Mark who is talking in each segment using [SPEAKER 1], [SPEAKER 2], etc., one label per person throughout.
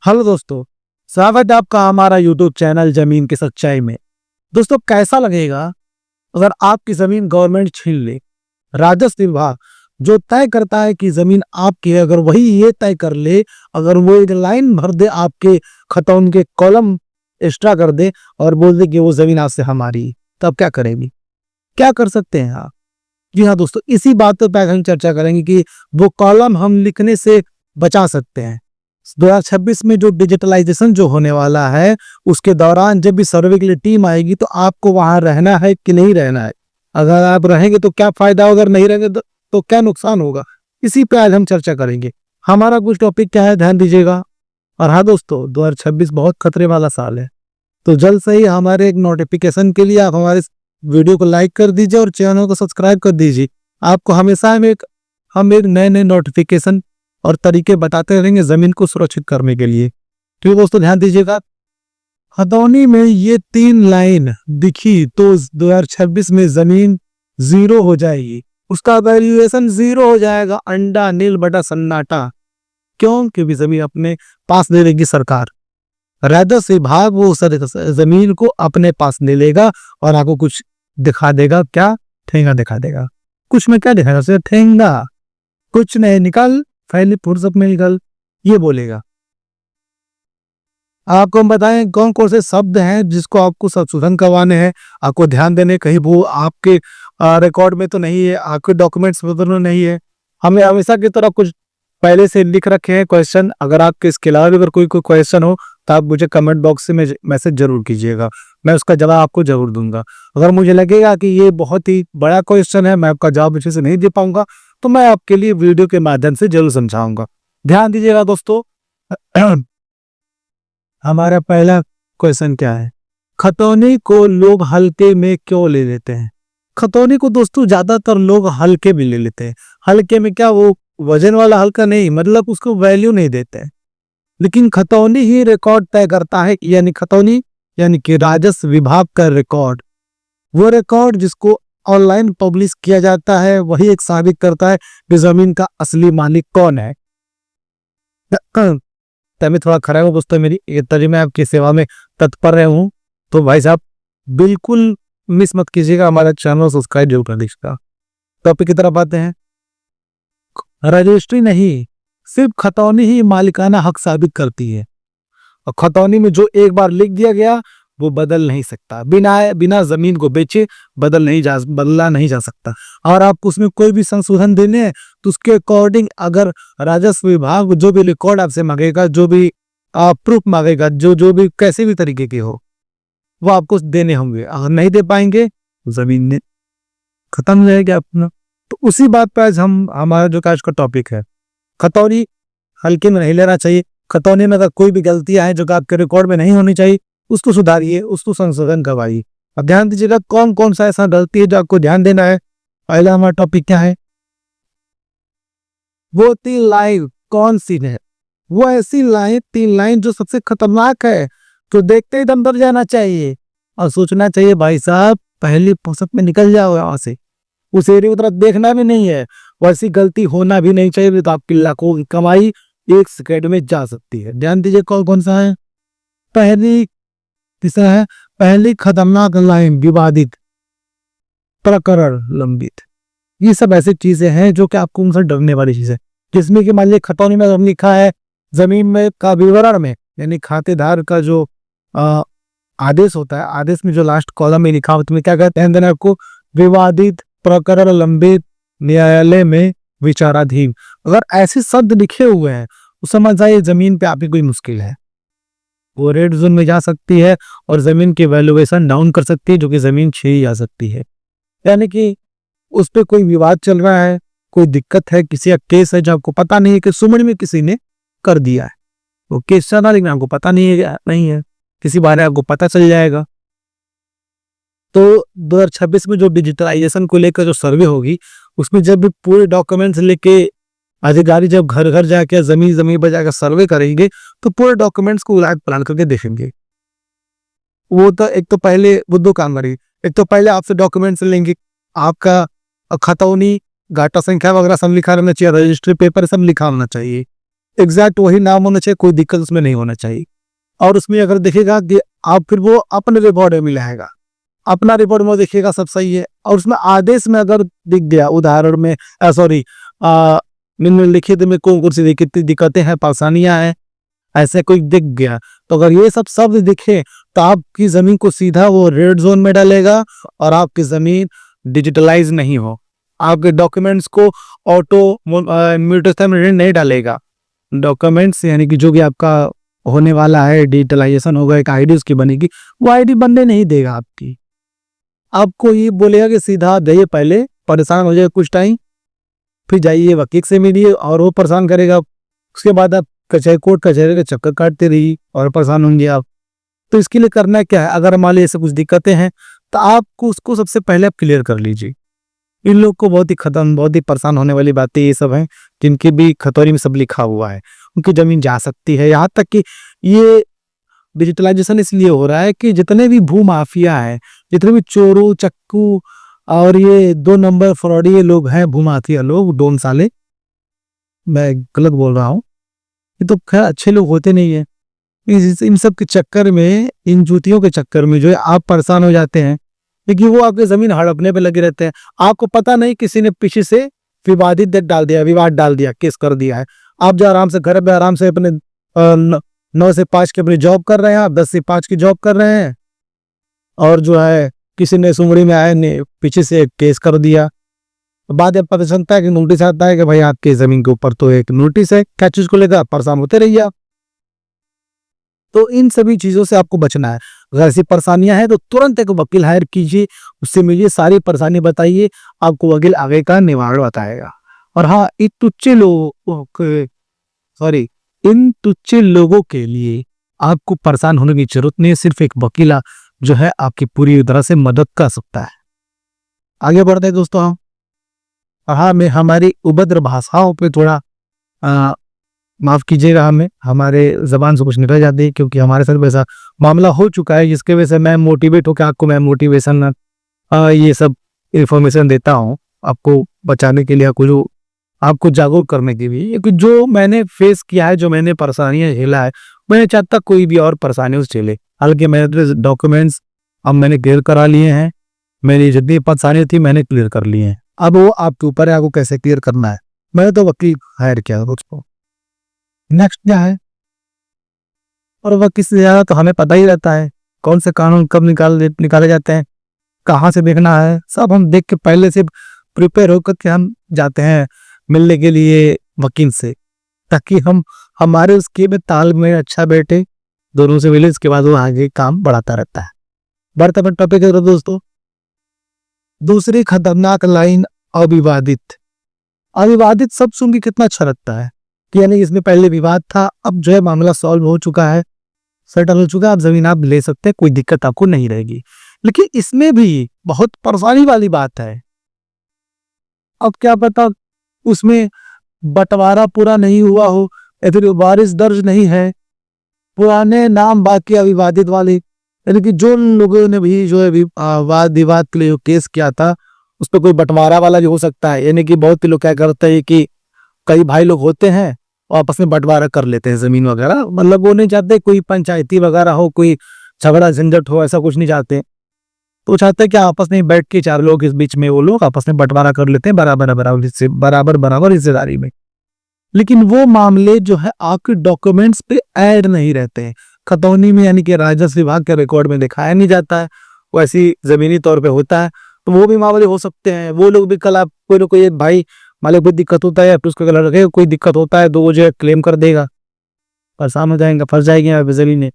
[SPEAKER 1] Hello दोस्तों, स्वागत है आपका हमारा यूट्यूब चैनल जमीन की सच्चाई में। दोस्तों, कैसा लगेगा अगर आपकी जमीन गवर्नमेंट छीन ले। राजस्व विभाग जो तय करता है कि जमीन आपकी है, अगर वही ये तय कर ले, अगर वो एक लाइन भर दे आपके खतौन के कॉलम एक्स्ट्रा कर दे और बोल दे कि वो जमीन आपसे हमारी है, तब क्या करेंगी? क्या कर सकते हैं आप? जी हाँ दोस्तों, इसी बात पर हम चर्चा करेंगे कि वो कॉलम हम लिखने से बचा सकते हैं। 2026 में जो डिजिटलाइजेशन जो होने वाला है, उसके दौरान जब भी सर्वे के लिए टीम आएगी तो आपको वहां रहना है कि नहीं रहना है। अगर आप रहेंगे तो क्या फायदा होगा, अगर नहीं रहेंगे तो क्या नुकसान होगा, इसी पे आज हम चर्चा करेंगे। हमारा कुछ टॉपिक क्या है, ध्यान दीजिएगा। और हाँ दोस्तों, 2026 बहुत खतरे वाला साल है, तो जल्द से ही हमारे एक नोटिफिकेशन के लिए आप हमारे वीडियो को लाइक कर दीजिए और चैनल को सब्सक्राइब कर दीजिए। आपको हमेशा हम एक नए नए नोटिफिकेशन और तरीके बताते रहेंगे जमीन को सुरक्षित करने के लिए। तो दोस्तों ध्यान दीजिएगा, खतौनी में ये 3 लाइन दिखी तो 2026 में जमीन जीरो हो जाएगी, उसका वैल्यूएशन जीरो हो जाएगा। अंडा नील बटा सन्नाटा। क्यों? क्योंकि जमीन अपने पास ले लेगी सरकार। राजस्व विभाग वो जमीन को अपने ले लेगा और आपको कुछ दिखा देगा। क्या? ठेंगा दिखा देगा। कुछ में क्या दिखाएगा? सिर्फ ठेंगा, कुछ नहीं, निकल फैली फुर्सत में निकल, ये बोलेगा। आपको हम बताएं कौन कौन से शब्द हैं जिसको आपको संशोधन करवाने हैं। आपको ध्यान देने, कहीं वो आपके रिकॉर्ड में तो नहीं है, आपके डॉक्यूमेंट्स में तो नहीं है। हमने हमेशा की तरह कुछ पहले से लिख रखे हैं क्वेश्चन। अगर आपके इसके अलावा अगर कोई क्वेश्चन हो तो आप मुझे कमेंट बॉक्स में मैसेज जरूर कीजिएगा, मैं उसका जवाब आपको जरूर दूंगा। अगर मुझे लगेगा कि ये बहुत ही बड़ा क्वेश्चन है, मैं आपका जवाब अच्छे से नहीं दे पाऊंगा, तो मैं आपके लिए वीडियो के माध्यम से जरूर समझाऊंगा। ध्यान दीजिएगा दोस्तों। हमारा पहला क्वेश्चन क्या है? खतौनी को लोग हल्के में क्यों ले लेते हैं? खतौनी को दोस्तों ज्यादातर लोग हल्के में ले लेते हैं। हल्के में क्या, वो वजन वाला हल्का नहीं, मतलब उसको वैल्यू नहीं देते हैं। लेकिन खतौनी ही रिकॉर्ड तय करता है, यानी खतौनी यानी कि राजस्व विभाग का रिकॉर्ड, वो रिकॉर्ड जिसको ऑनलाइन पब्लिश किया जाता है, वही एक साबित करता है कि जमीन का असली मालिक कौन है। तभी थोड़ा खड़ा हूँ दोस्तों, मेरी ये तरी मैं आपकी सेवा में तत्पर रहे हूँ, तो भाई साहब बिल्कुल मिस मत कीजिएगा, हमारा चैनल सब्सक्राइब जरूर कर दीजिएगा। टॉपिक की तरफ आते हैं। रजिस्ट्री नहीं, सिर्फ खतौनी ही मालिकाना हक साबित करती है, और खतौनी में जो एक बार लिख दिया गया वो बदल नहीं सकता। बिना जमीन को बेचे बदला नहीं जा सकता। और आप उसमें कोई भी संशोधन देने हैं तो उसके अकॉर्डिंग अगर राजस्व विभाग जो भी रिकॉर्ड आपसे मांगेगा, जो भी प्रूफ मांगेगा, जो भी कैसे भी तरीके के हो, वो आपको देने होंगे। अगर नहीं दे पाएंगे तो जमीन ने खत्म हो जाएगी अपना। तो उसी बात पर आज हमारा जो आज का टॉपिक है, खतौनी हल्के में नहीं लेना चाहिए। खतौनी में अगर कोई भी गलतियां हैं जो आपके रिकॉर्ड में नहीं होनी चाहिए, उसको सुधारिए, उसको संशोधन करवाइए। अब ध्यान दीजिएगा कौन कौन सा ऐसा गलती है जो आपको ध्यान देना है। पहला हमारा टॉपिक क्या है? वो 3 लाइन कौन सी है? वो ऐसी लाइन 3 लाइन जो सबसे खतरनाक है, तो देखते ही दम दब जाना चाहिए और सोचना चाहिए भाई साहब पहली फुर्सत में निकल जाओ यहाँ से, उस एरिया की तरफ देखना भी नहीं है। वैसी गलती होना भी नहीं चाहिए, तो आपकी लाखों की कमाई 1 सेकंड में जा सकती है। ध्यान दीजिए कौन कौन सा है। तीसरा है पहली खतरनाक लाइन विवादित, प्रकरण लंबित। ये सब ऐसी चीजें हैं जो कि आपको उनसे डरने वाली चीज है। जिसमें कि मान लीजिए खतौनी में लिखा है जमीन में का विवरण में, यानी खातेदार का जो आदेश होता है, आदेश में जो लास्ट कॉलम में लिखा होता है, क्या कहते हैं आपको? विवादित, प्रकरण लंबित, न्यायालय में विचाराधीन। अगर ऐसे शब्द लिखे हुए हैं तो समझ आइए जमीन पे आपकी कोई मुश्किल है, वो रेड जोन में जा सकती है और जमीन की वैल्यूएशन डाउन कर सकती है, जो कि जमीन छीनी जा सकती है। यानी कि उस पर कोई विवाद चल रहा है, कोई दिक्कत है, किसी का केस है जो आपको पता नहीं है कि सुमन में किसी ने कर दिया है, वो केस चला लेकिन आपको पता नहीं है, किसी बारे आपको पता चल जाएगा। तो 2026 में जो डिजिटलाइजेशन को लेकर जो सर्वे होगी, उसमें जब भी पूरे डॉक्यूमेंट्स लेके अधिकारी जब घर घर जाके जमीन पर जाकर सर्वे करेंगे, तो पूरे डॉक्यूमेंट्स को उलट पलट करके देखेंगे। वो तो एक तो पहले वो 2 काम करेंगे। एक तो पहले आपसे डॉक्यूमेंट्स लेंगे, आपका खतौनी, घाटा संख्या वगैरह सब लिखा रहना चाहिए, रजिस्ट्री पेपर सब लिखा होना चाहिए। एग्जैक्ट वही नाम होना चाहिए, कोई दिक्कत उसमें नहीं होना चाहिए। और उसमें अगर देखिएगा कि आप फिर वो अपने रिकॉर्ड में मिलाएगा, अपना रिकॉर्ड में देखिएगा सब सही है। और उसमें आदेश में अगर दिख गया, उदाहरण में सॉरी निम्नलिखित में कौन सी दिक्कतें हैं, परेशानियां हैं, ऐसे कोई दिख गया, तो अगर ये सब शब्द दिखे तो आपकी जमीन को सीधा वो रेड जोन में डालेगा और आपकी जमीन डिजिटलाइज नहीं हो, आपके डॉक्यूमेंट्स को ऑटो म्यूटेशन में नहीं डालेगा। डॉक्यूमेंट्स यानी कि जो भी आपका होने वाला है, डिजिटलाइजेशन होगा, एक आईडी उसकी बनेगी, वो आईडी बनने नहीं देगा आपकी। आपको ये बोलेगा कि सीधा जाइए, पहले परेशान हो जाए कुछ टाइम, फिर जाइए वकील से मिलिए और वो परेशान करेगा, उसके बाद आप कोर्ट कचहरी के चक्कर काटते रहिए और परेशान होंगे आप। तो इसके लिए करना क्या है, अगर मान लीजिए ऐसे कुछ दिक्कतें हैं तो आपको उसको सबसे पहले आप क्लियर कर लीजिए। इन लोग को बहुत ही परेशान होने वाली बातें ये सब हैं, जिनकी भी खतौनी में सब लिखा हुआ है, उनकी जमीन जा सकती है। यहाँ तक कि ये डिजिटलाइजेशन इसलिए हो रहा है कि जितने भी भू माफिया हैं, जितने भी चोरों चक्कू और ये 2 नंबर फ्रॉडी लोग हैं, भू माफिया लोग, डोन साले, मैं गलत बोल रहा हूँ, ये तो खैर अच्छे लोग होते नहीं है। इन सब के चक्कर में, इन जूतियों के चक्कर में जो है आप परेशान हो जाते हैं, लेकिन वो आपकी जमीन हड़पने पे लगे रहते हैं। आपको पता नहीं किसी ने पीछे से विवाद डाल दिया, केस कर दिया है। आप जो आराम से घर पे आराम से अपने 9 से 5 की अपनी जॉब कर रहे हैं, आप 10 से 5 की जॉब कर रहे हैं, और जो है किसी ने सुमड़ी में आए ने पीछे से एक केस कर दिया। बाद में पता चलता है कि नोटिस आता है कि भाई आपके जमीन के ऊपर तो एक नोटिस है, क्या चीज को लेकर परेशान होते रहिए आप। तो इन सभी चीजों से आपको बचना है। अगर ऐसी परेशानियां हैं तो तुरंत एक वकील हायर कीजिए, उससे मिलिए, सारी परेशानी बताइए, आपको वकील आगे का निवारण बताएगा। और हाँ, इन तुच्छ लोगों के लिए आपको परेशान होने की जरूरत नहीं है। सिर्फ एक वकील जो है आपकी पूरी तरह से मदद कर सकता है। आगे बढ़ते हैं दोस्तों हम। हाँ, मैं हमारी उभद्र भाषाओं पे थोड़ा माफ कीजिएगा, हमारे जबान से कुछ निकल जाती है, क्योंकि हमारे साथ वैसा मामला हो चुका है, जिसके वजह से मैं मोटिवेट होकर आपको मैं मोटिवेशन ये सब इंफॉर्मेशन देता हूँ, आपको बचाने के लिए, आपको जागरूक करने के लिए। क्योंकि जो मैंने फेस किया है, जो मैंने परेशानियां झेला है, मैं चाहता कोई भी और परेशानियों से झेले। हालांकि मेरे डॉक्यूमेंट्स अब मैंने क्लियर करा लिए हैं, मेरी जितनी परेशानी थी मैंने क्लियर कर लिए हैं। अब वो आपके ऊपर है, आपको कैसे क्लियर करना है। मैंने तो वकील हायर किया उसको। नेक्स्ट क्या है, और वकील से ज्यादा तो हमें पता ही रहता है कौन से कानून कब निकाले जाते हैं, कहाँ से देखना है, सब हम देख के पहले से प्रिपेयर होकर के हम जाते हैं मिलने के लिए वकील से, ताकि हमारे उसके में ताल में अच्छा बैठे, दोनों से मिले, इसके बाद वो आगे काम बढ़ाता रहता है। बढ़ते बढ़ते टॉपिक है दोस्तों, दूसरी खतरनाक लाइन, अविवादित। अविवादित सब सुन के कितना अच्छा लगता है कि यानी इसमें पहले विवाद था, अब जो है मामला सॉल्व हो चुका है, सेटल हो चुका है, अब जमीन आप ले सकते हैं, कोई दिक्कत आपको नहीं रहेगी। लेकिन इसमें भी बहुत परेशानी वाली बात है। अब क्या पता उसमें बंटवारा पूरा नहीं हुआ हो, या फिर वारिस दर्ज नहीं है, पुराने नाम बाकी अविवादित वाले, यानी कि जो लोगों ने भी जो है वाद विवाद के लिए केस किया था, उस पर कोई बंटवारा वाला भी हो सकता है। यानी कि बहुत ही लोग क्या करते हैं कि कई भाई लोग होते हैं और आपस में बंटवारा कर लेते हैं जमीन वगैरह, मतलब वो नहीं चाहते कोई पंचायती वगैरह हो, कोई झगड़ा झंझट हो, ऐसा कुछ नहीं चाहते। तो चाहते हैं कि आपस में बैठ के 4 लोग इस बीच में वो लोग आपस में बंटवारा कर लेते हैं बराबर हिस्सेदारी में। लेकिन वो मामले जो है आपके डॉक्यूमेंट्स पे ऐड नहीं रहते हैं खतौनी में, यानी कि राजस्व विभाग के रिकॉर्ड में दिखाया नहीं जाता है, वो ऐसी जमीनी तौर पे होता है। तो वो भी मामले हो सकते हैं। वो लोग भी कल आप कोई भाई मालिक कोई दिक्कत होता है, फिर उसका लड़के कोई दिक्कत होता है, तो वो जो है क्लेम कर देगा, परेशान हो जाएंगे, फंस जाएंगे जमीन,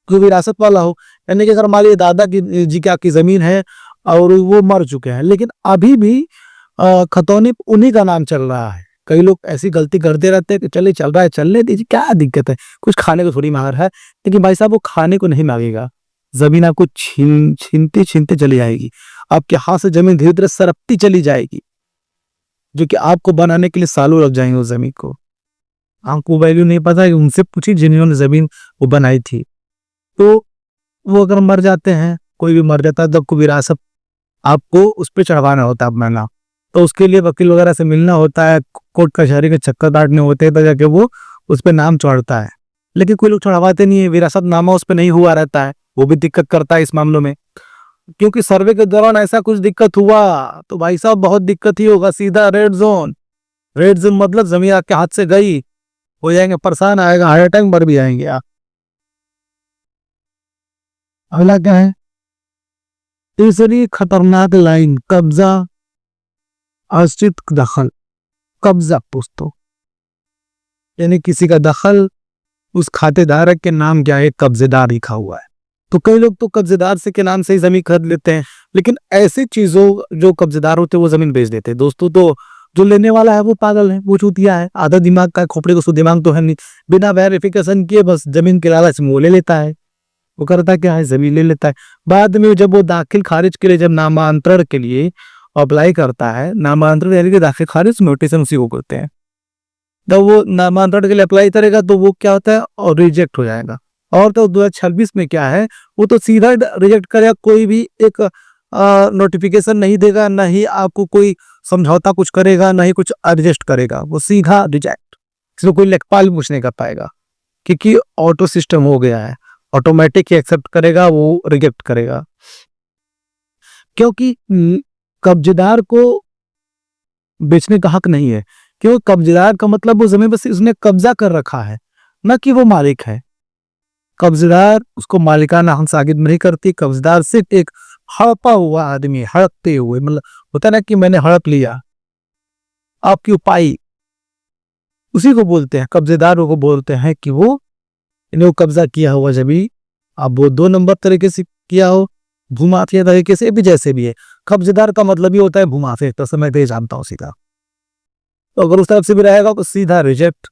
[SPEAKER 1] कोई विरासत वाला हो। यानी कि अगर मान लीजिए दादा जी की आपकी जमीन है और वो मर चुके हैं, लेकिन अभी भी खतौनी उन्हीं का नाम चल रहा है। कई लोग ऐसी गलती करते रहते हैं कि चले चल रहा है, चलने दीजिए, क्या दिक्कत है, कुछ खाने को थोड़ी मांग रहा है। लेकिन भाई साहब वो खाने को नहीं मांगेगा, जमीन आपको छीनते छीनते चली जाएगी, आपके हाथ से जमीन धीरे धीरे सरकती चली जाएगी, जो कि आपको बनाने के लिए सालों लग जाएंगे उस जमीन को। आपको वैल्यू नहीं पता है, उनसे पूछिए जिन्होंने जमीन वो बनाई थी। तो वो अगर मर जाते हैं, कोई भी मर जाता है, तो आपको विरासत आपको उस पर चढ़वाना होता है अपना नाम। तो उसके लिए वकील वगैरह से मिलना होता है, कोर्ट कचहरी के चक्कर काटने होते हैं, तो जाके वो उस पर नाम चढ़ता है। लेकिन कोई लोग चढ़वाते नहीं है, विरासतनामा उस पर नहीं हुआ रहता है, वो भी दिक्कत करता है इस मामलों में। क्योंकि सर्वे के दौरान ऐसा कुछ दिक्कत हुआ तो भाई साहब बहुत दिक्कत ही होगा, सीधा रेड जोन। रेड जोन मतलब जमीन आपके हाथ से गई, हो जाएंगे परेशान, आएगा हार्ट अटैक, मर भी जाएंगे आप। अगला क्या है? तीसरी खतरनाक लाइन, कब्जा आश्रित दखल। कब्जा दोस्तों यानी किसी का दखल, उस खातेदार के नाम क्या है, कब्जेदार लिखा हुआ है। तो कई लोग तो कब्जेदार से के नाम से ही जमीन खरीद लेते हैं, लेकिन ऐसी चीजों जो कब्जेदार होते हैं वो जमीन बेच देते हैं दोस्तों। तो जो लेने वाला है वो पागल है, वो चूतिया है, आधा दिमाग का, खोपड़े को दिमाग तो है नहीं, बिना वेरिफिकेशन किए बस जमीन के लालच में वो ले लेता है। वो करता क्या है, जमीन ले लेता है। बाद में जब वो दाखिल खारिज के लिए, जब नामांतरण के लिए अप्लाई करता है, नामांतरण यानी कि दाखिल खारिज नोटिस उसी को कहते हैं, जब वो नामांतरण के लिए अप्लाई करेगा तो वो क्या होता है, और रिजेक्ट हो जाएगा। और तो 2026 में क्या है, वो तो सीधा रिजेक्ट करेगा, कोई भी एक नोटिफिकेशन नहीं देगा, ना ही आपको कोई समझौता कुछ करेगा, ना ही कुछ एडजस्ट करेगा, वो सीधा रिजेक्ट। इसमें कोई लेखपाल कुछ नहीं कर पाएगा, क्योंकि ऑटो सिस्टम हो गया है, ऑटोमेटिक ही एक्सेप्ट करेगा, वो रिजेक्ट करेगा। क्योंकि कब्जेदार को बेचने का हक नहीं है, क्यों? कब्जेदार का मतलब वो जमीन बस उसने कब्जा कर रखा है, ना कि वो मालिक है। कब्जेदार उसको मालिकाना हक साबित नहीं करती। कब्जेदार सिर्फ एक हड़पा हुआ आदमी, हड़पते हुए, मतलब होता है ना कि मैंने हड़प लिया, आपकी उपाई, उसी को बोलते हैं, कब्जेदारों को बोलते हैं कि वो इन्हें वो कब्जा किया हुआ जमीन, अब वो 2 नंबर तरीके से किया हो, भूमाफिया तरीके से भी, जैसे भी है। कब्जेदार का मतलब ही होता है भूमाफिया, तो समय पे जानता हूँ सीधा। तो अगर उस तरफ से भी रहेगा तो सीधा रिजेक्ट।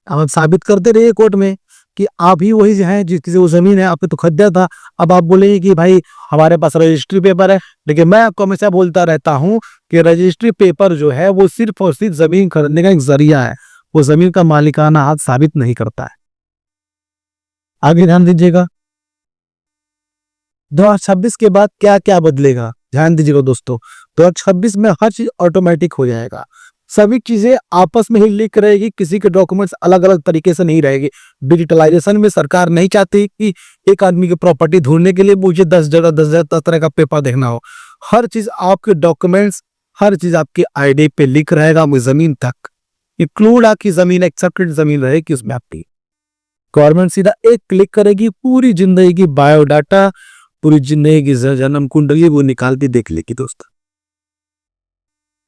[SPEAKER 1] आप साबित करते रहिए कोर्ट में कि आप ही वही हैं जिसकी वो जमीन है, आपने तो खरीदा था। अब आप बोलेंगे कि भाई हमारे पास रजिस्ट्री पेपर है, लेकिन मैं आपको हमेशा बोलता रहता हूं कि रजिस्ट्री पेपर जो है वो सिर्फ और सिर्फ जमीन खरीदने का एक जरिया है, वो जमीन का मालिकाना हक साबित नहीं करता है। आगे ध्यान दीजिएगा, 2026 के बाद क्या क्या बदलेगा, ध्यान दीजिएगा दोस्तों। 2026 में हर चीज ऑटोमेटिक हो जाएगा, सभी चीजें आपस में ही लिंक रहेगी, किसी के डॉक्यूमेंट्स अलग अलग तरीके से नहीं रहेगी। डिजिटलाइजेशन में सरकार नहीं चाहती कि एक आदमी की प्रॉपर्टी ढूंढने के लिए मुझे 10 जगह 10 तरह का पेपर देखना हो। हर चीज आपके डॉक्यूमेंट्स, हर चीज आपकी आईडी पे लिख रहेगा, जमीन तक इंक्लूड आपकी जमीन, एक्सेप्टेड जमीन रहेगी उसमें आपकी। गवर्नमेंट सीधा एक क्लिक करेगी, पूरी जिंदगी की बायोडाटा, पूरी जिंदगी की जन्म कुंडली वो निकालती देख लेगी दोस्त।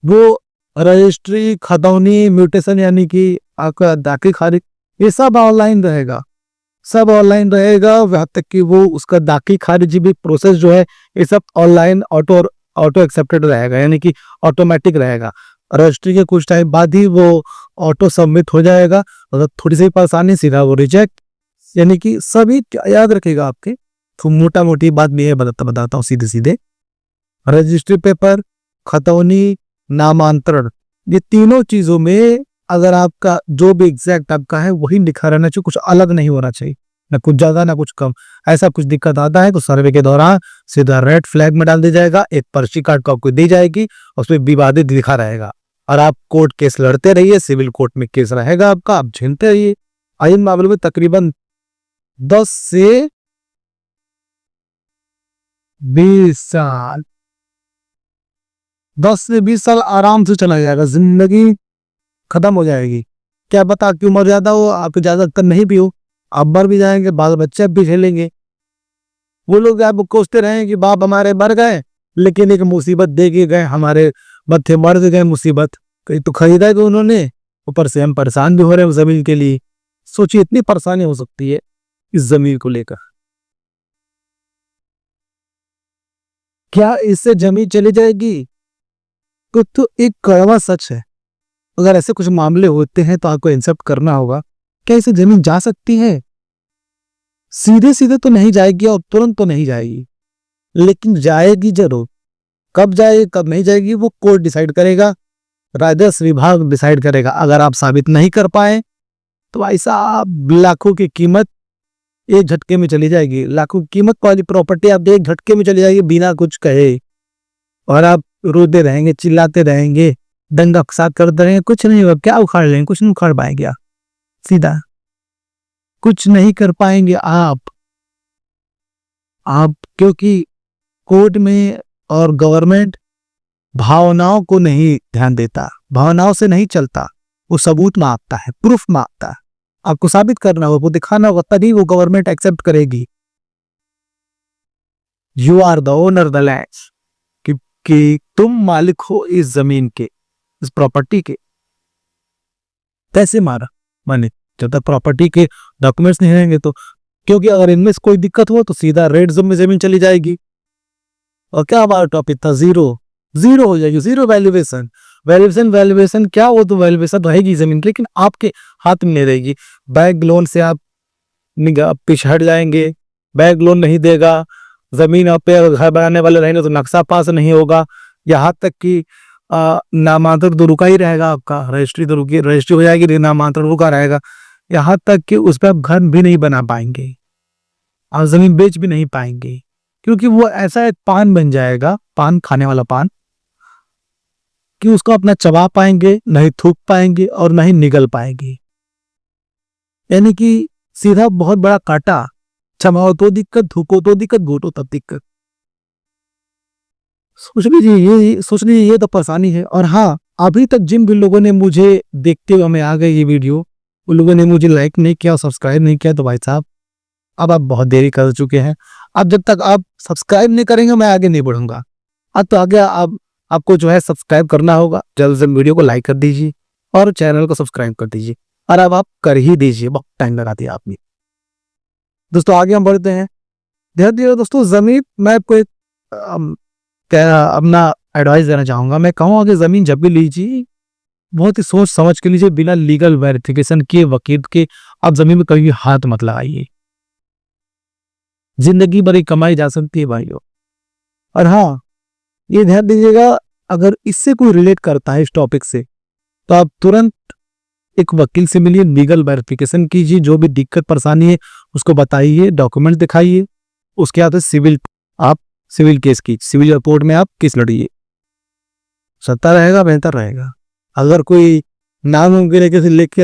[SPEAKER 1] वो रजिस्ट्री, खतौनी, म्यूटेशन यानी कि आपका दाखिल खारिज, ये सब ऑनलाइन रहेगा, सब ऑनलाइन रहेगा। यहाँ तक कि वो उसका दाखिल खारिज भी प्रोसेस जो है ये सब ऑनलाइन ऑटो एक्सेप्टेड रहेगा, यानी कि ऑटोमेटिक रहेगा। रजिस्ट्री के कुछ टाइम बाद ही वो ऑटो सबमिट हो जाएगा। अगर थोड़ी सी परेशानी, सीधा वो रिजेक्ट। यानी कि सभी याद रखेगा आपके, तो मोटा मोटी बात भी है, बताता हूँ सीधे सीधे। रजिस्ट्री पेपर, खतौनी, नामांतरण, ये तीनों चीजों में अगर आपका जो भी एग्जैक्ट आपका है वही लिखा रहना चाहिए, कुछ अलग नहीं होना चाहिए, ना कुछ ज्यादा ना कुछ कम। ऐसा कुछ दिक्कत आता है तो सर्वे के दौरान सीधा रेड फ्लैग में डाल दिया जाएगा, एक पर्ची कार्ड को आपको दी जाएगी, उसमें विवादित लिखा रहेगा, और आप कोर्ट केस लड़ते रहिए, सिविल कोर्ट में केस रहेगा आपका, आप झेलते रहिए। इन मामलों में तकरीबन 10 से 20 साल, 10 से 20 साल आराम से चला जाएगा, जिंदगी खत्म हो जाएगी। क्या पता आपकी उम्र ज्यादा हो, आपकी ज्यादा नहीं भी हो, आप मर भी जाएंगे, बाल बच्चे भी झेलेंगे। वो लोग आपको कोसते रहे कि बाप हमारे मर गए, लेकिन एक मुसीबत दे के गए, हमारे मत्थे मर गए मुसीबत, कहीं तो खरीदा है तो उन्होंने, ऊपर से हम परेशान भी हो रहे हैं जमीन के लिए। सोचिए इतनी परेशानी हो सकती है इस जमीन को लेकर। क्या इससे जमीन चली जाएगी? तो एक कड़वा सच है, अगर ऐसे कुछ मामले होते हैं तो आपको इंसेप्ट करना होगा। क्या इसे जमीन जा सकती है? सीधे सीधे तो नहीं जाएगी और तुरंत तो नहीं जाएगी, लेकिन जाएगी जरूर। कब जाएगी कब नहीं जाएगी वो कोर्ट डिसाइड करेगा, राजस्व विभाग डिसाइड करेगा। अगर आप साबित नहीं कर पाए तो ऐसा लाखों की कीमत एक झटके में चली जाएगी, लाखों की कीमत वाली प्रॉपर्टी आप एक झटके में चली जाएगी बिना कुछ कहे। और आप रोते रहेंगे, चिल्लाते रहेंगे, दंगा फसाद करते रहेंगे, कुछ नहीं होगा। क्या उखाड़ लेंगे? कुछ नहीं उखाड़ पाएंगे आप, सीधा कुछ नहीं कर पाएंगे आप क्योंकि कोर्ट में और गवर्नमेंट भावनाओं को नहीं ध्यान देता, भावनाओं से नहीं चलता। वो सबूत मांगता है, प्रूफ मांगता है। आपको साबित करना होगा, वो दिखाना होगा, तभी वो गवर्नमेंट एक्सेप्ट करेगी। You are the owner the land, कि तुम मालिक हो इस जमीन के, इस प्रॉपर्टी के। कैसे मारा? माने जब तक प्रॉपर्टी के डॉक्यूमेंट्स नहीं रहेंगे तो, क्योंकि अगर इनमें से कोई दिक्कत हो तो सीधा रेड जोन में जमीन चली जाएगी। और क्या हमारा टॉपिक था? जीरो हो जाएगी, जीरो वैल्यूएशन। वैल्यूएशन क्या? वो तो वैल्यूएशन रहेगी जमीन, लेकिन आपके हाथ में नहीं रहेगी। बैंक लोन से आप पीछे हट जाएंगे, बैंक लोन नहीं देगा। जमीन आप पे घर बनाने वाले रहेंगे तो नक्शा पास नहीं होगा। यहाँ तक कि नामांतरण तो रुका ही रहेगा, आपका रजिस्ट्री तो रुकी, रजिस्ट्री हो जाएगी, नामांतरण रुका रहेगा। यहाँ तक कि उस पर आप घर भी नहीं बना पाएंगे, आप जमीन बेच भी नहीं पाएंगे, क्योंकि वो ऐसा एक पान बन जाएगा, पान खाने वाला पान, कि उसको अपना चबा पाएंगे नहीं, थूक पाएंगे और नहीं निगल पाएंगे। यानी कि सीधा बहुत बड़ा कांटा, चबाओ तो दिक्कत, थूको तो दिक्कत, घोटो तब दिक्कत। सोच लीजिए ये तो परेशानी है। और हाँ, अभी तक जिन भी लोगों ने मुझे देखते हुए हमें आ गए ये वीडियो, उन लोगों ने मुझे लाइक नहीं किया और सब्सक्राइब नहीं किया, तो भाई साहब अब आप बहुत देरी कर चुके हैं। अब जब तक आप सब्सक्राइब नहीं करेंगे मैं आगे नहीं बढ़ूंगा। अब तो आगे आपको जो है सब्सक्राइब करना होगा। जल्द से वीडियो को लाइक कर दीजिए और चैनल को सब्सक्राइब कर दीजिए। और अब आप कर ही दीजिए, बहुत टाइम लगा दिया आपने। दोस्तों आगे हम बढ़ते हैं। ध्यान दिए दोस्तों, जमीन, मैं आपको एक अपना एडवाइस देना चाहूंगा। मैं कहूँगा कि जमीन जब भी लीजिए बहुत ही सोच समझ के लीजिए, बिना लीगल वेरिफिकेशन के, वकील के आप जमीन में कभी भी हाथ मत लगाइए। जिंदगी भर कमाई जा सकती है भाइयों। और हाँ, ये ध्यान दीजिएगा, अगर इससे कोई रिलेट करता है इस टॉपिक से, तो आप तुरंत एक वकील से मिलिए, लीगल वेरिफिकेशन कीजिए, जो भी दिक्कत परेशानी है उसको बताइए, डॉक्यूमेंट दिखाइए। उसके बाद सिविल केस की, सिविल कोर्ट में आप केस लड़िए, सत्ता रहेगा, बेहतर रहेगा। अगर कोई नाम के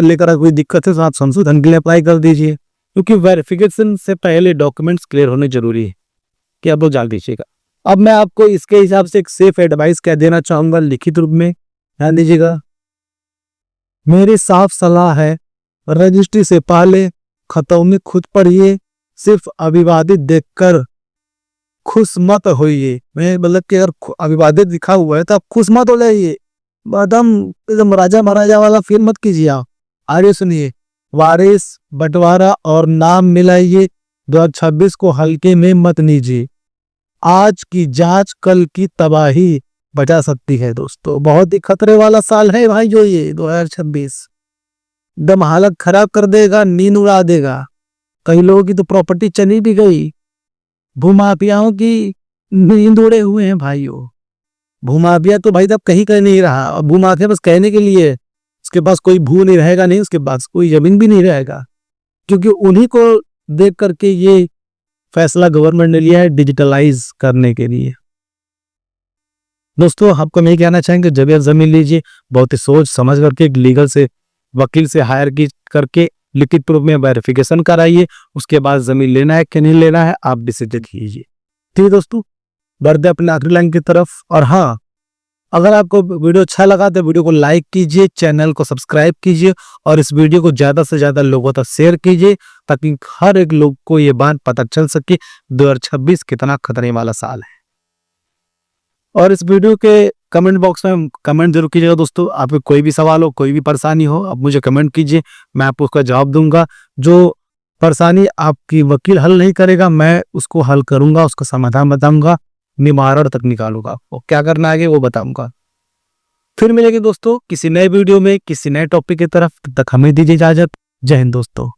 [SPEAKER 1] लेकर कोई दिक्कत है तो आप संशोधन के लिए अप्लाई कर दीजिए, क्योंकि वेरिफिकेशन से पहले डॉक्यूमेंट्स क्लियर होने जरूरी है, कि आप लोग जान दीजिएगा। अब मैं आपको इसके हिसाब से एक सेफ एडवाइस कह देना चाहूंगा लिखित रूप में, ध्यान दीजिएगा। मेरी साफ सलाह है, रजिस्ट्री से पहले खतों में खुद पढ़िए, सिर्फ अविवादित देखकर खुश मत होइए। मैं मतलब कि अगर अविवादित लिखा हुआ है तो आप खुश मत हो जाइए, एकदम राजा महाराजा वाला फील मत कीजिए आप। आगे सुनिए, वारिस बंटवारा और नाम मिलाइए, 2026 को हल्के में मत लीजिए। आज की जांच कल की तबाही बचा सकती है। दोस्तों बहुत ही खतरे वाला साल है भाई, जो ये 2026 एकदम हालत खराब कर देगा, नींद उड़ा देगा। कई लोगों की तो प्रॉपर्टी चली भी गई। भूमाफियाओं की नींद उड़े हुए हैं भाइयों। भूमाफिया तो भाई तब कहीं नहीं रहा, और भूमाफिया बस कहने के लिए, उसके पास कोई भू नहीं रहेगा, नहीं उसके पास कोई जमीन भी नहीं रहेगा, क्योंकि उन्हीं को देख करके ये फैसला गवर्नमेंट ने लिया है डिजिटलाइज करने के लिए। दोस्तों आपको मैं कहना चाहेंगे, जब आप जमीन लीजिए बहुत ही सोच समझ करके, लीगल से वकील से हायर करके लिखित प्रूफ में वेरिफिकेशन कराइए। उसके बाद जमीन लेना है कि नहीं लेना है आप डिसीजन कीजिए। ठीक है दोस्तों, बढ़ते अपने आखिरी लाइन की तरफ। और हाँ, अगर आपको वीडियो अच्छा लगा तो वीडियो को लाइक कीजिए, चैनल को सब्सक्राइब कीजिए और इस वीडियो को ज्यादा से ज्यादा लोगों तक शेयर कीजिए, ताकि हर एक लोग को ये बात पता चल सके 2026 कितना खतरे वाला साल है। और इस वीडियो के कमेंट बॉक्स में कमेंट जरूर कीजिएगा दोस्तों। आपको कोई भी सवाल हो, कोई भी परेशानी हो, आप मुझे कमेंट कीजिए, मैं आपको उसका जवाब दूंगा। जो परेशानी आपकी वकील हल नहीं करेगा, मैं उसको हल करूंगा, उसका समाधान बताऊंगा, निवारण तक निकालूंगा। आपको क्या करना है आगे वो बताऊंगा। फिर मिलेंगे दोस्तों किसी नए वीडियो में, किसी नए टॉपिक की तरफ। तब तक हमें दीजिए इजाजत। जय हिंद दोस्तों।